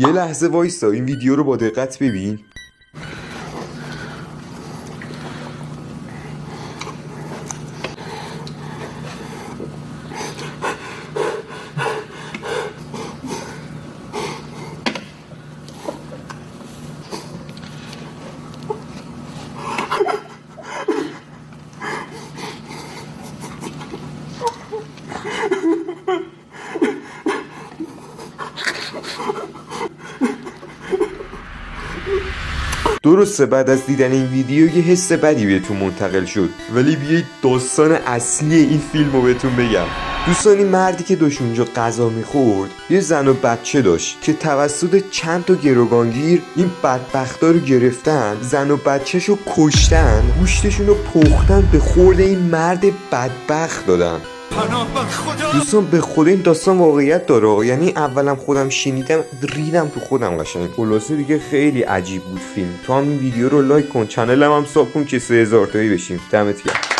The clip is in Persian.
یه لحظه وایسا این ویدیو رو با دقت ببین. درسته بعد از دیدن این ویدیو یه حس بدی بهتون منتقل شد، ولی بیایید داستان اصلی این فیلم رو بهتون بگم. دوستان این مردی که داشت اونجا غذا میخورد یه زن و بچه داشت که توسط چند تا گروگانگیر این بدبختا رو گرفتن، زن و بچهش رو کشتن، گوشتشون رو پختن به خورد این مرد بدبخت دادن. دوستان به خدا این داستان واقعیت داره، یعنی اولم خودم شنیدم ریدم تو خودم قشنگ. خلاصه دیگه خیلی عجیب بود فیلم. تو هم این ویدیو رو لایک کن، چنلم هم ساب کن که 3000 تایی بشیم. دمت گرم.